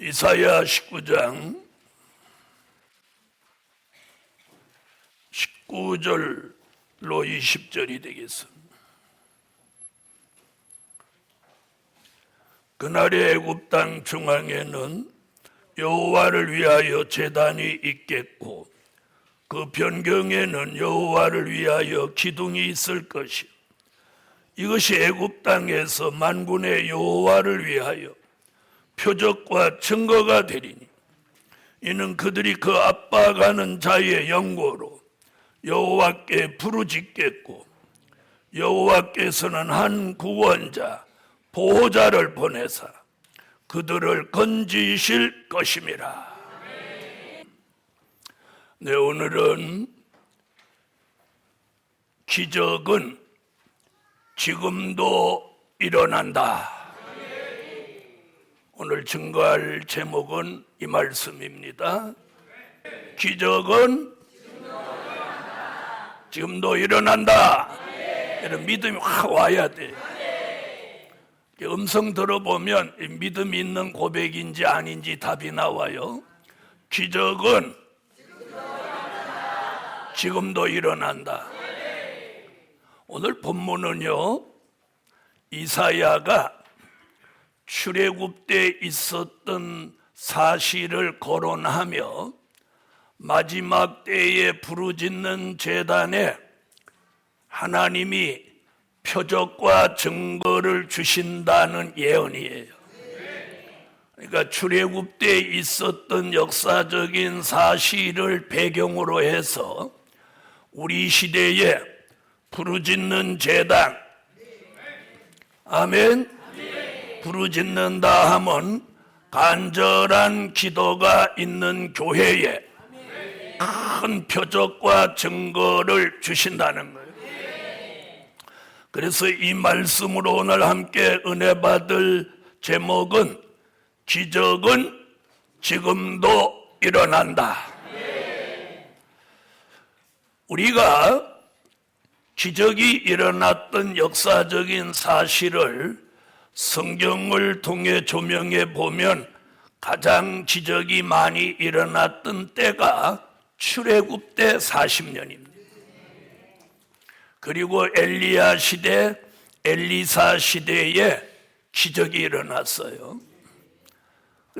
이사야 19장 19절로 20절이 되겠습니다. 그날의 애굽 땅 중앙에는 여호와를 위하여 제단이 있겠고 그 변경에는 여호와를 위하여 기둥이 있을 것이요 이것이 애굽 땅에서 만군의 여호와를 위하여 표적과 증거가 되리니 이는 그들이 그 압박하는 자의 영고로 여호와께 부르짖겠고 여호와께서는 한 구원자 보호자를 보내사 그들을 건지실 것임이라. 네, 오늘은 기적은 지금도 일어난다. 오늘 증거할 제목은 이 말씀입니다. 기적은 지금도 일어난다. 이런 믿음이 확 와야 돼. 음성 들어보면 믿음이 있는 고백인지 아닌지 답이 나와요. 기적은 지금도 일어난다. 오늘 본문은요, 이사야가 출애굽 때 있었던 사실을 거론하며 마지막 때에 부르짖는 제단에 하나님이 표적과 증거를 주신다는 예언이에요. 그러니까 출애굽 때 있었던 역사적인 사실을 배경으로 해서 우리 시대에 부르짖는 제단, 아멘. 부르짖는다 하면 간절한 기도가 있는 교회에 큰 표적과 증거를 주신다는 거예요. 그래서 이 말씀으로 오늘 함께 은혜 받을 제목은 기적은 지금도 일어난다. 우리가 기적이 일어났던 역사적인 사실을 성경을 통해 조명해 보면 가장 기적이 많이 일어났던 때가 출애굽 때 40년입니다. 그리고 엘리야 시대, 엘리사 시대에 기적이 일어났어요.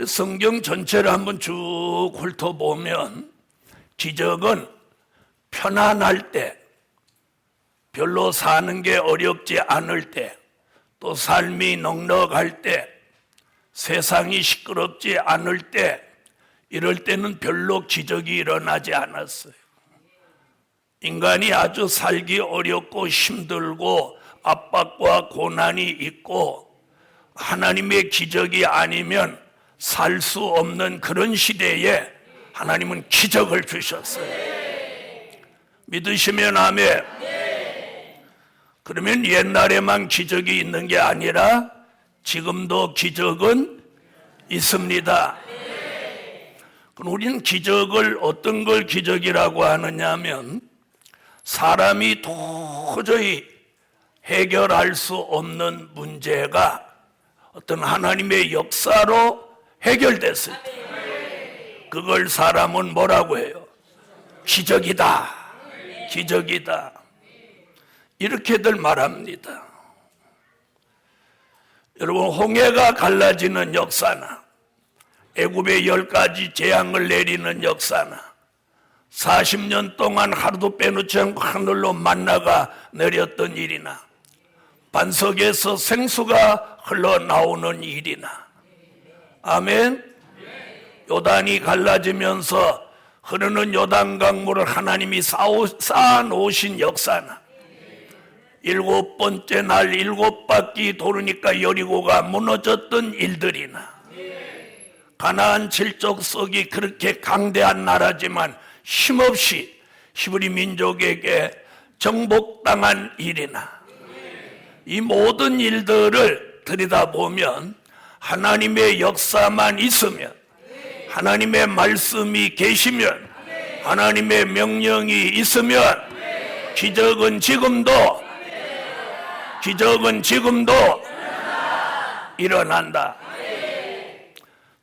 성경 전체를 한번 쭉 훑어보면 기적은 편안할 때, 별로 사는 게 어렵지 않을 때, 또 삶이 넉넉할 때, 세상이 시끄럽지 않을 때, 이럴 때는 별로 기적이 일어나지 않았어요. 인간이 아주 살기 어렵고 힘들고 압박과 고난이 있고 하나님의 기적이 아니면 살 수 없는 그런 시대에 하나님은 기적을 주셨어요. 믿으시면 아멘. 그러면 옛날에만 기적이 있는 게 아니라 지금도 기적은 있습니다. 그럼 우리는 기적을 어떤 걸 기적이라고 하느냐 하면 사람이 도저히 해결할 수 없는 문제가 어떤 하나님의 역사로 해결됐을 때 그걸 사람은 뭐라고 해요? 기적이다. 기적이다. 이렇게들 말합니다. 여러분, 홍해가 갈라지는 역사나 애굽의 10가지 재앙을 내리는 역사나 40년 동안 하루도 빼놓지 않고 하늘로 만나가 내렸던 일이나 반석에서 생수가 흘러나오는 일이나 아멘. 요단이 갈라지면서 흐르는 요단 강물을 하나님이 쌓아놓으신 역사나 7번째 날 7바퀴 도르니까 여리고가 무너졌던 일들이나 가나안 칠족석이 그렇게 강대한 나라지만 힘없이 히브리 민족에게 정복당한 일이나 이 모든 일들을 들여다보면 하나님의 역사만 있으면 하나님의 말씀이 계시면 하나님의 명령이 있으면 기적은 지금도 일어난다.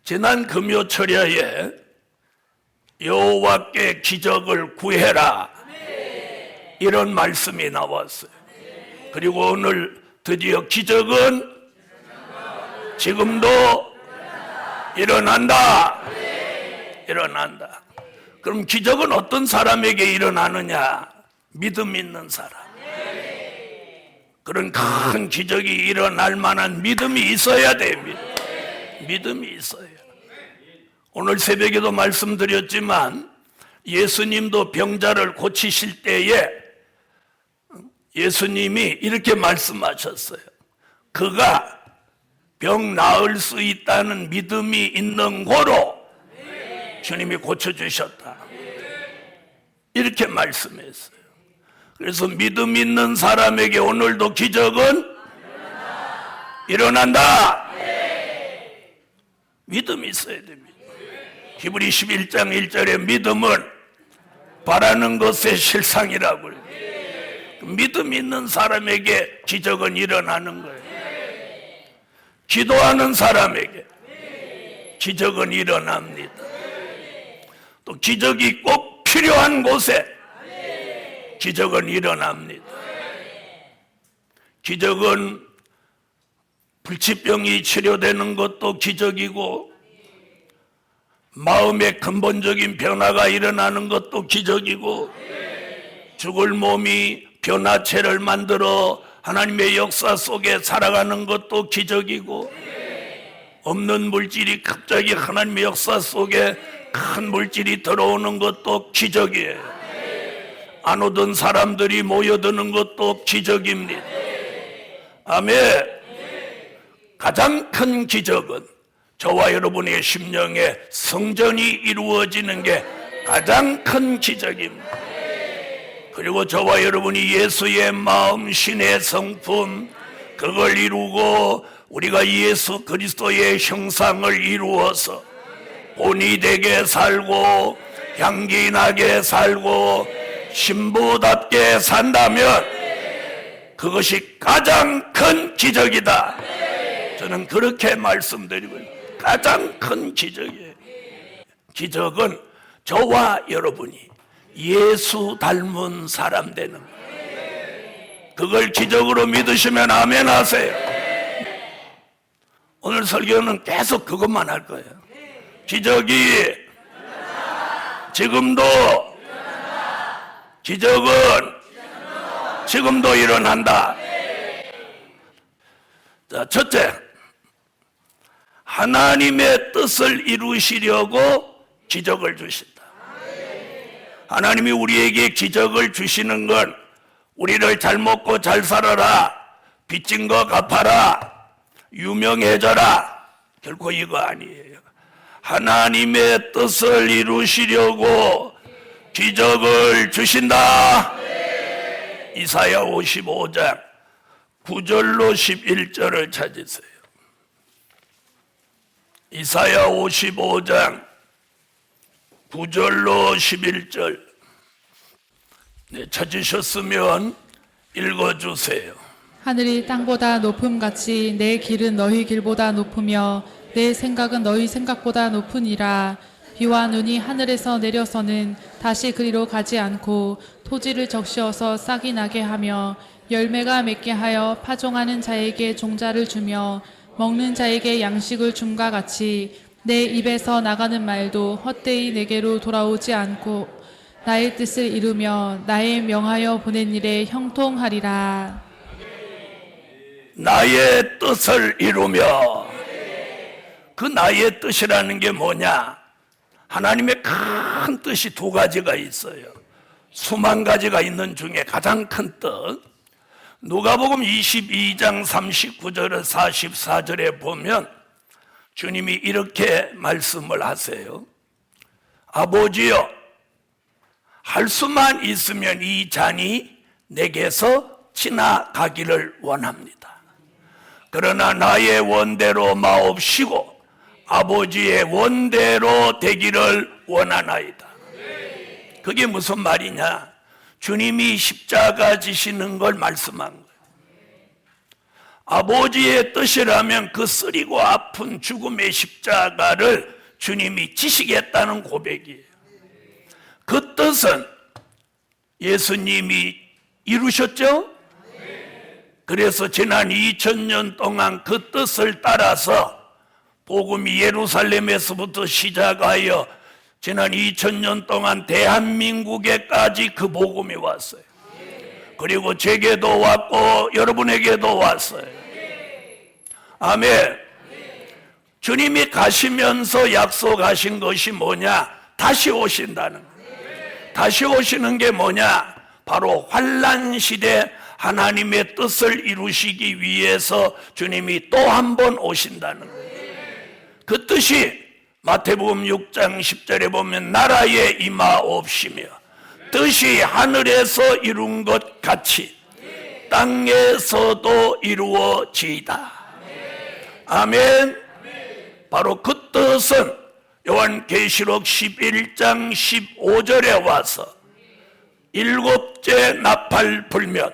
지난 금요철야에 여호와께 기적을 구해라, 이런 말씀이 나왔어요. 그리고 오늘 드디어 기적은 지금도 일어난다. 일어난다. 그럼 기적은 어떤 사람에게 일어나느냐? 믿음 있는 사람. 그런 큰 기적이 일어날 만한 믿음이 있어야 됩니다. 믿음이 있어요. 오늘 새벽에도 말씀드렸지만 예수님도 병자를 고치실 때에 예수님이 이렇게 말씀하셨어요. 그가 병 나을 수 있다는 믿음이 있는 고로 주님이 고쳐주셨다, 이렇게 말씀했어요. 그래서 믿음 있는 사람에게 오늘도 기적은 일어난다. 믿음이 있어야 됩니다. 히브리 11장 1절에 믿음은 바라는 것의 실상이라고 해요. 믿음 있는 사람에게 기적은 일어나는 거예요. 기도하는 사람에게 기적은 일어납니다. 또 기적이 꼭 필요한 곳에 기적은 일어납니다. 기적은 불치병이 치료되는 것도 기적이고, 마음의 근본적인 변화가 일어나는 것도 기적이고, 죽을 몸이 변화체를 만들어 하나님의 역사 속에 살아가는 것도 기적이고, 없는 물질이 갑자기 하나님의 역사 속에 큰 물질이 들어오는 것도 기적이에요. 안 오던 사람들이 모여드는 것도 기적입니다. 아멘. 가장 큰 기적은 저와 여러분의 심령에 성전이 이루어지는 게 가장 큰 기적입니다. 그리고 저와 여러분이 예수의 마음, 신의 성품, 그걸 이루고 우리가 예수 그리스도의 형상을 이루어서 본이 되게 살고 향기 나게 살고 신부답게 산다면 그것이 가장 큰 기적이다. 저는 그렇게 말씀드리고 있습니다. 가장 큰 기적이에요. 기적은 저와 여러분이 예수 닮은 사람 되는 거예요. 그걸 기적으로 믿으시면 아멘 하세요. 오늘 설교는 계속 그것만 할 거예요. 기적이 지금도, 기적은 지금도 일어난다. 자, 첫째, 하나님의 뜻을 이루시려고 기적을 주신다. 하나님이 우리에게 기적을 주시는 건 우리를 잘 먹고 잘 살아라, 빚진 거 갚아라, 유명해져라, 결코 이거 아니에요. 하나님의 뜻을 이루시려고 기적을 주신다. 이사야 55장 9절로 11절을 찾으세요. 이사야 55장 9절로 11절 찾으셨으면 읽어주세요. 하늘이 땅보다 높음같이 내 길은 너희 길보다 높으며 내 생각은 너희 생각보다 높으니라. 비와 눈이 하늘에서 내려서는 다시 그리로 가지 않고 토지를 적시어서 싹이 나게 하며 열매가 맺게 하여 파종하는 자에게 종자를 주며 먹는 자에게 양식을 줌과 같이 내 입에서 나가는 말도 헛되이 내게로 돌아오지 않고 나의 뜻을 이루며 나의 명하여 보낸 일에 형통하리라. 나의 뜻을 이루며, 그 나의 뜻이라는 게 뭐냐? 하나님의 큰 뜻이 두 가지가 있어요. 수만 가지가 있는 중에 가장 큰 뜻, 누가복음 22장 39절에 44절에 보면 주님이 이렇게 말씀을 하세요. 아버지여, 할 수만 있으면 이 잔이 내게서 지나가기를 원합니다. 그러나 나의 원대로 마옵시고 아버지의 원대로 되기를 원하나이다. 그게 무슨 말이냐? 주님이 십자가 지시는 걸 말씀한 거예요. 아버지의 뜻이라면 그 쓰리고 아픈 죽음의 십자가를 주님이 지시겠다는 고백이에요. 그 뜻은 예수님이 이루셨죠? 그래서 지난 2000년 동안 그 뜻을 따라서 복음이 예루살렘에서부터 시작하여 지난 2000년 동안 대한민국에까지 그 복음이 왔어요. 그리고 제게도 왔고 여러분에게도 왔어요. 아멘. 주님이 가시면서 약속하신 것이 뭐냐? 다시 오신다는 거예요. 다시 오시는 게 뭐냐? 바로 환난 시대 하나님의 뜻을 이루시기 위해서 주님이 또 한 번 오신다는 거예요. 그 뜻이 마태복음 6장 10절에 보면 나라에 임하옵시며 뜻이 하늘에서 이룬 것 같이 땅에서도 이루어지이다. 아멘. 바로 그 뜻은 요한계시록 11장 15절에 와서 일곱째 나팔 불면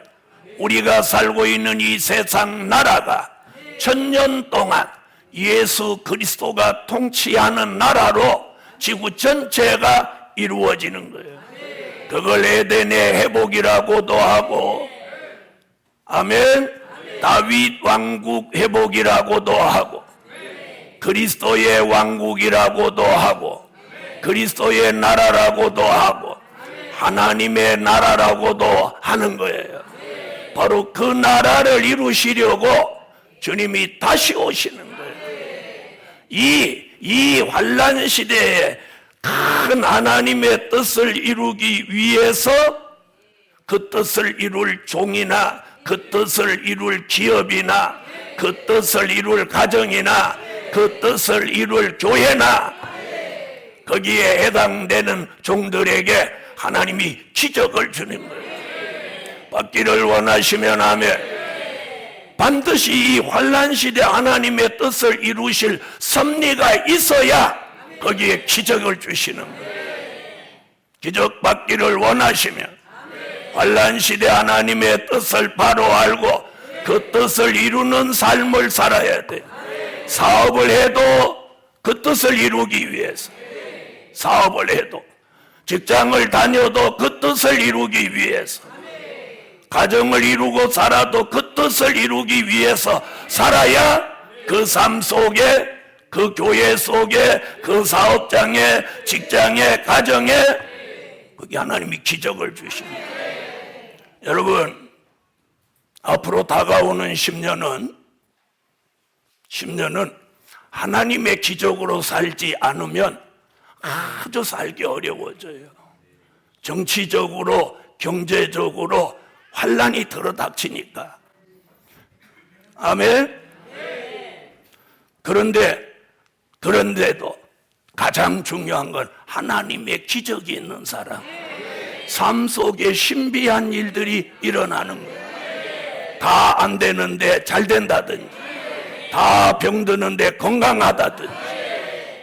우리가 살고 있는 이 세상 나라가 1000년 동안 예수 그리스도가 통치하는 나라로 지구 전체가 이루어지는 거예요. 그걸 에덴의 회복이라고도 하고, 아멘, 다윗 왕국 회복이라고도 하고, 그리스도의 왕국이라고도 하고, 그리스도의 나라라고도 하고, 하나님의 나라라고도 하는 거예요. 바로 그 나라를 이루시려고 주님이 다시 오시는 거예요. 이 환난 시대에 큰 하나님의 뜻을 이루기 위해서 그 뜻을 이룰 종이나 그 뜻을 이룰 기업이나 그 뜻을 이룰 가정이나 그 뜻을 이룰 교회나 거기에 해당되는 종들에게 하나님이 기적을 주는 거예요. 받기를 원하시면 아멘. 반드시 이 환난 시대 하나님의 뜻을 이루실 섭리가 있어야 거기에 기적을 주시는 거예요. 기적 받기를 원하시면 환난 시대 하나님의 뜻을 바로 알고 그 뜻을 이루는 삶을 살아야 돼요. 사업을 해도 그 뜻을 이루기 위해서, 사업을 해도 직장을 다녀도 그 뜻을 이루기 위해서, 가정을 이루고 살아도 그 뜻을 이루기 위해서 살아야 그 삶 속에, 그 교회 속에, 그 사업장에, 직장에, 가정에 거기 하나님이 기적을 주십니다. 여러분, 앞으로 다가오는 10년은 하나님의 기적으로 살지 않으면 아주 살기 어려워져요. 정치적으로, 경제적으로 환난이 들어닥치니까. 아멘. 그런데도 가장 중요한 건 하나님의 기적이 있는 사람. 삶 속에 신비한 일들이 일어나는 거예요. 다 안 되는데 잘 된다든지, 다 병드는데 건강하다든지.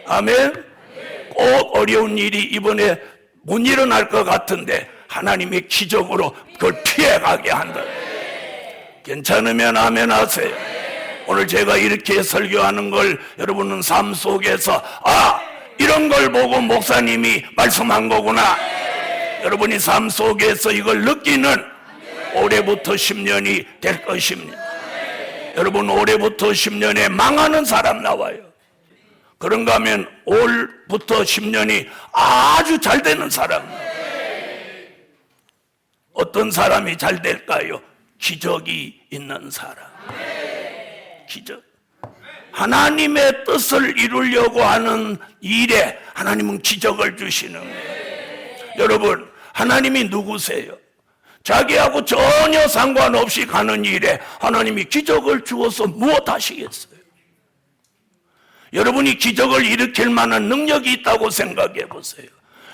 아멘. 꼭 어려운 일이 이번에 못 일어날 것 같은데 하나님의 기적으로 그걸 피해가게 한다. 괜찮으면 아멘 하세요. 오늘 제가 이렇게 설교하는 걸 여러분은 삶 속에서 이런 걸 보고 목사님이 말씀한 거구나. 여러분이 삶 속에서 이걸 느끼는 올해부터 10년이 될 것입니다. 여러분, 올해부터 10년에 망하는 사람 나와요. 그런가 하면 올부터 10년이 아주 잘 되는 사람. 어떤 사람이 잘 될까요? 기적이 있는 사람. 기적. 하나님의 뜻을 이루려고 하는 일에 하나님은 기적을 주시는 거예요. 여러분, 하나님이 누구세요? 자기하고 전혀 상관없이 가는 일에 하나님이 기적을 주어서 무엇 하시겠어요? 여러분이 기적을 일으킬 만한 능력이 있다고 생각해 보세요.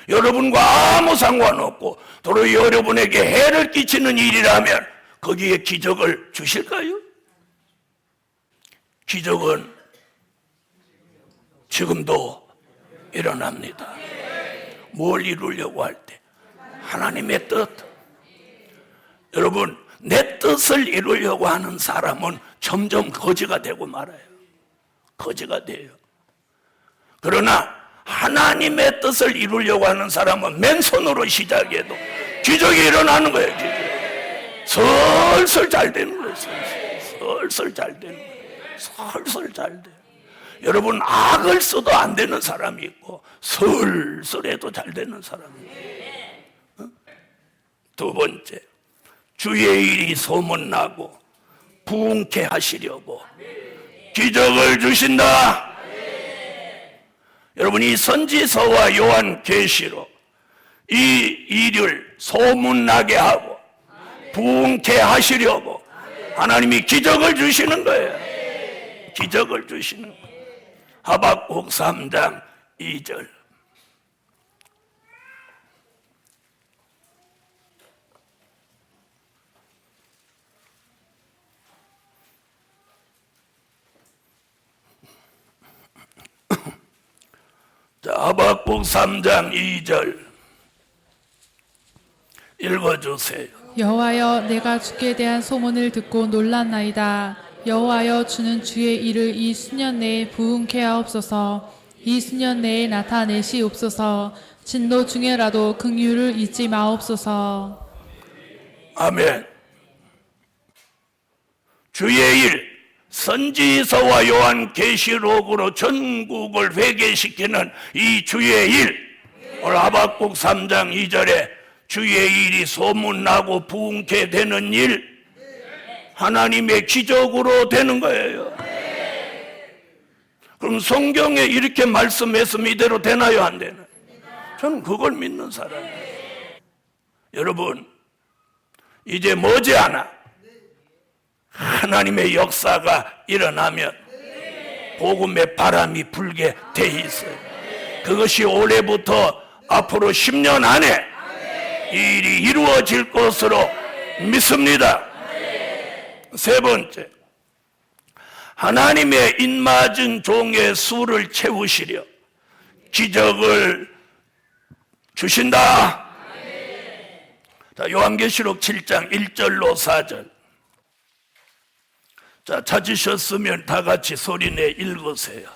여러분과 아무 상관없고 도로 여러분에게 해를 끼치는 일이라면 거기에 기적을 주실까요? 기적은 지금도 일어납니다. 뭘 이루려고 할 때? 하나님의 뜻. 여러분, 내 뜻을 이루려고 하는 사람은 점점 거지가 되고 말아요. 거지가 돼요. 그러나 하나님의 뜻을 이루려고 하는 사람은 맨손으로 시작해도 기적이 일어나는 거예요. 기적. 설설 잘 되는 거예요. 설설 잘 되는 거예요. 설설 잘 돼요. 여러분, 악을 써도 안 되는 사람이 있고 설설해도 잘 되는 사람이 있고. 두 번째, 주의 일이 소문나고 부흥케 하시려고 기적을 주신다. 여러분, 이 선지서와 요한계시록 이 일을 소문나게 하고 부흥케 하시려고 하나님이 기적을 주시는 거예요. 기적을 주시는 거예요. 하박국 3장 2절. 자, 하박국 3장 2절 읽어주세요. 여호와여, 내가 주께 대한 소문을 듣고 놀랐나이다. 여호와여, 주는 주의 일을 이 수년 내에 부흥케 하옵소서. 이 수년 내에 나타내시옵소서. 진노 중에라도 긍휼을 잊지 마옵소서. 아멘. 주의 일, 선지서와 요한계시록으로 전국을 회개시키는 이 주의 일, 오늘 하박국 3장 2절에 주의 일이 소문나고 부흥케 되는 일, 하나님의 기적으로 되는 거예요. 그럼 성경에 이렇게 말씀했으면 이대로 되나요, 안 되나요? 저는 그걸 믿는 사람이에요. 여러분, 이제 머지않아 하나님의 역사가 일어나면 복음의 바람이 불게 돼 있어요. 그것이 올해부터 앞으로 10년 안에 이 일이 이루어질 것으로 믿습니다. 세 번째, 하나님의 입맞은 종의 수를 채우시려 기적을 주신다. 자, 요한계시록 7장 1절로 4절. 자, 찾으셨으면 다 같이 소리내 읽으세요.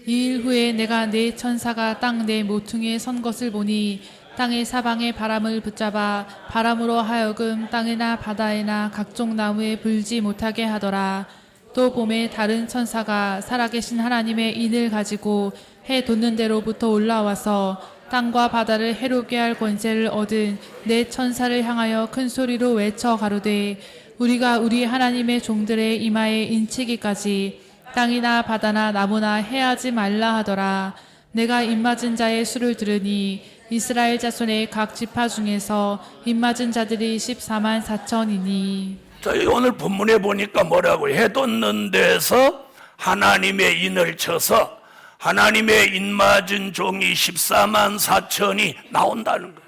이 일 후에 내가 네 천사가 땅 네 모퉁이에 선 것을 보니 땅의 사방에 바람을 붙잡아 바람으로 하여금 땅이나 바다에나 각종 나무에 불지 못하게 하더라. 또 봄에 다른 천사가 살아계신 하나님의 인을 가지고 해 돋는 데로부터 올라와서 땅과 바다를 해롭게 할 권세를 얻은 네 천사를 향하여 큰 소리로 외쳐 가로되 우리가 우리 하나님의 종들의 이마에 인치기까지 땅이나 바다나 나무나 해하지 말라 하더라. 내가 입맞은 자의 수를 들으니 이스라엘 자손의 각 지파 중에서 입맞은 자들이 14만 4천이니. 자, 오늘 본문에 보니까 뭐라고 해 돋는 데서 하나님의 인을 쳐서 하나님의 입맞은 종이 14만 4천이 나온다는 거예요.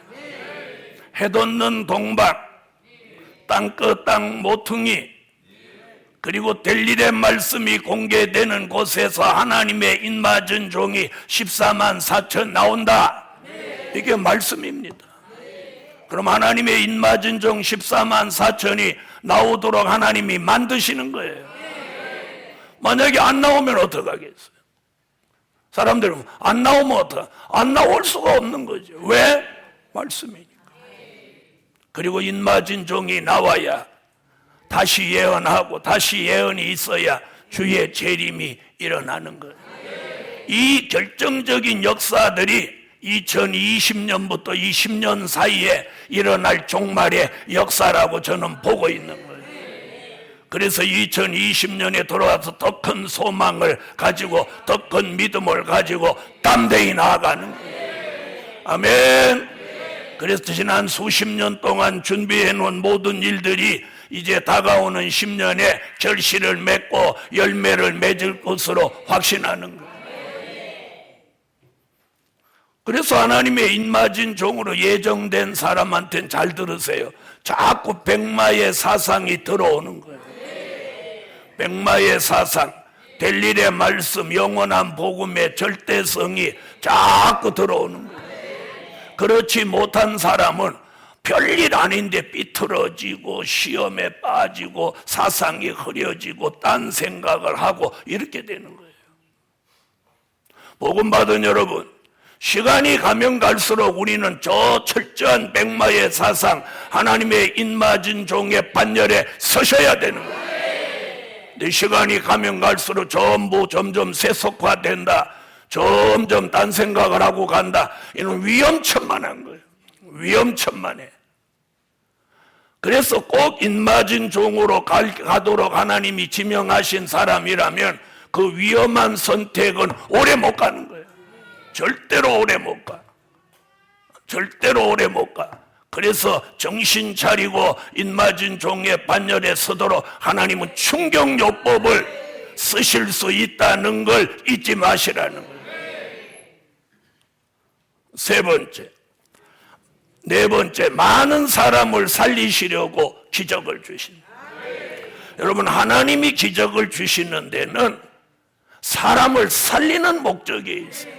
해 돋는 동방, 땅끝 땅 모퉁이, 그리고 될 일의 말씀이 공개되는 곳에서 하나님의 입맞은 종이 14만 4천 나온다. 이게 말씀입니다. 그럼 하나님의 입맞은 종 14만 4천이 나오도록 하나님이 만드시는 거예요. 만약에 안 나오면 어떡하겠어요? 사람들은 안 나오면 어떡하? 안 나올 수가 없는 거죠. 왜? 말씀이니까. 그리고 입맞은 종이 나와야 다시 예언하고 다시 예언이 있어야 주의 재림이 일어나는 거예요. 이 결정적인 역사들이 2020년부터 20년 사이에 일어날 종말의 역사라고 저는 보고 있는 거예요. 그래서 2020년에 돌아와서 더 큰 소망을 가지고 더 큰 믿음을 가지고 담대히 나아가는 거예요. 아멘. 그래서 지난 수십 년 동안 준비해 놓은 모든 일들이 이제 다가오는 10년에 결실을 맺고 열매를 맺을 것으로 확신하는 거예요. 그래서 하나님의 입맞은 종으로 예정된 사람한테는 잘 들으세요. 자꾸 백마의 사상이 들어오는 거예요. 백마의 사상, 될 일의 말씀, 영원한 복음의 절대성이 자꾸 들어오는 거예요. 그렇지 못한 사람은 별일 아닌데 삐뚤어지고 시험에 빠지고 사상이 흐려지고 딴 생각을 하고 이렇게 되는 거예요. 복음 받은 여러분, 시간이 가면 갈수록 우리는 저 철저한 백마의 사상, 하나님의 인맞은 종의 반열에 서셔야 되는 거예요. 근데 시간이 가면 갈수록 전부 점점 세속화된다, 점점 딴 생각을 하고 간다. 이는 위험천만한 거예요. 위험천만해. 그래서 꼭 인맞은 종으로 가도록 하나님이 지명하신 사람이라면 그 위험한 선택은 오래 못 가는 거예요. 절대로 오래 못 가. 절대로 오래 못 가. 그래서 정신 차리고 인맞은 종의 반열에 서도록 하나님은 충격요법을 쓰실 수 있다는 걸 잊지 마시라는 거예요. 세 번째, 네 번째, 많은 사람을 살리시려고 기적을 주신다. 여러분, 하나님이 기적을 주시는 데는 사람을 살리는 목적이 있어요.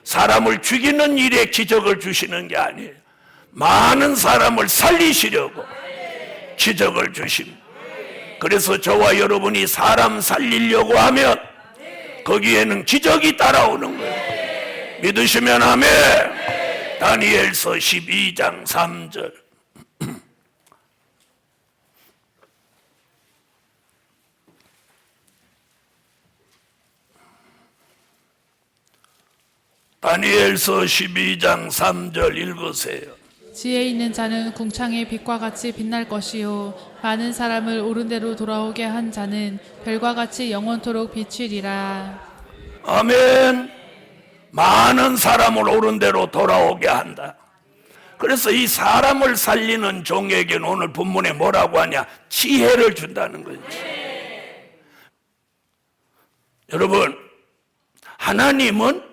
사람을 죽이는 일에 기적을 주시는 게 아니에요. 많은 사람을 살리시려고 기적을 주십니다. 그래서 저와 여러분이 사람 살리려고 하면 거기에는 기적이 따라오는 거예요. 믿으시면 아멘. 다니엘서 12장 3절. 다니엘서 12장 3절 읽으세요. 지혜 있는 자는 궁창의 빛과 같이 빛날 것이요 많은 사람을 옳은 대로 돌아오게 한 자는 별과 같이 영원토록 비추리라. 아멘. 많은 사람을 옳은 대로 돌아오게 한다. 그래서 이 사람을 살리는 종에게는 오늘 본문에 뭐라고 하냐? 지혜를 준다는 거지. 여러분, 하나님은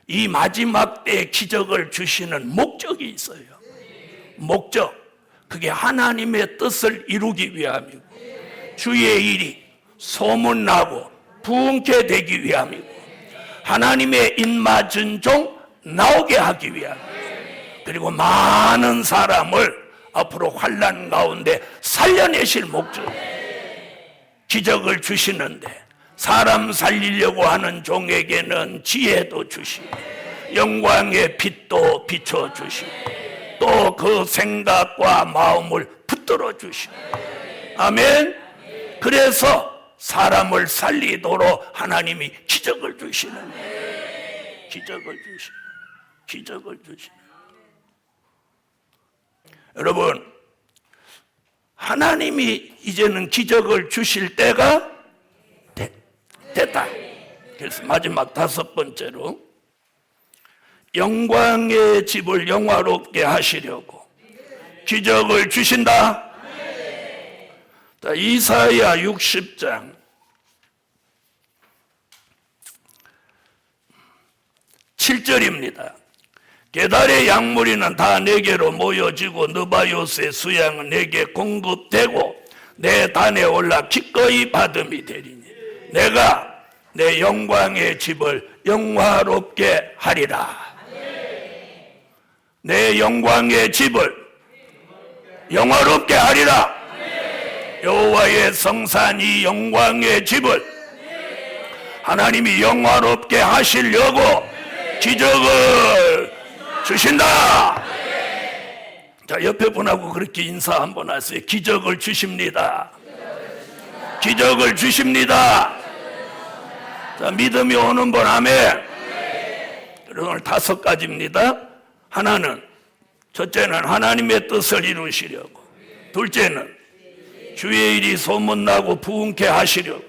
이 마지막 때 기적을 주시는 목적이 있어요. 목적, 그게 하나님의 뜻을 이루기 위함이고 주의 일이 소문나고 부흥케 되기 위함이고 하나님의 인맞은 종 나오게 하기 위함, 그리고 많은 사람을 앞으로 환난 가운데 살려내실 목적. 기적을 주시는데 사람 살리려고 하는 종에게는 지혜도 주시고 영광의 빛도 비춰주시고 또 그 생각과 마음을 붙들어 주시고, 아멘. 그래서 사람을 살리도록 하나님이 기적을 주시는 거예요. 기적을 주시는. 여러분, 하나님이 이제는 기적을 주실 때가 됐다. 그래서 마지막 다섯 번째로 영광의 집을 영화롭게 하시려고 기적을 주신다. 자, 이사야 60장 7절입니다. 게달의 양무리는 다 내게로 모여지고 느바요스의 수양은 내게 공급되고 내 단에 올라 기꺼이 받음이 되리니 내가 내 영광의 집을 영화롭게 하리라. 내 영광의 집을 영화롭게 하리라. 여호와의 성산이 영광의 집을 하나님이 영화롭게 하시려고 기적을 주신다. 자, 옆에 분하고 그렇게 인사 한번 하세요. 기적을 주십니다. 기적을 주십니다. 자, 믿음이 오는 분 아멘. 오늘 다섯 가지입니다. 하나는, 첫째는 하나님의 뜻을 이루시려고, 둘째는 주의 일이 소문나고 부흥케 하시려고,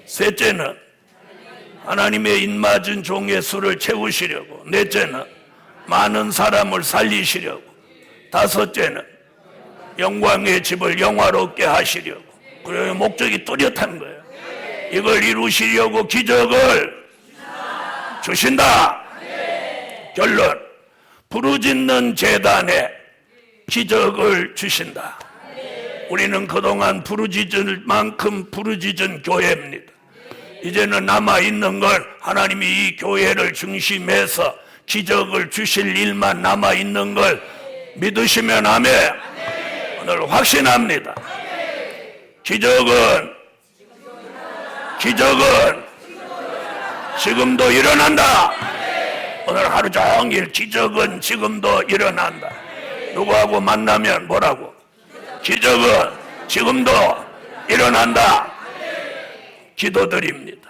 셋째는 하나님의 인맞은 종의 수를 채우시려고, 넷째는 많은 사람을 살리시려고, 다섯째는 영광의 집을 영화롭게 하시려고. 그래요. 목적이 뚜렷한 거예요. 이걸 이루시려고 기적을 주신다. 결론, 부르짖는 제단에 기적을 주신다. 우리는 그동안 부르짖을 만큼 부르짖은 교회입니다. 이제는 남아있는 걸 하나님이 이 교회를 중심해서 기적을 주실 일만 남아있는 걸 믿으시면 아멘. 오늘 확신합니다. 기적은 지금도 일어난다. 오늘 하루 종일 기적은 지금도 일어난다. 누구하고 만나면 뭐라고? 기적은 지금도 일어난다. 기도드립니다.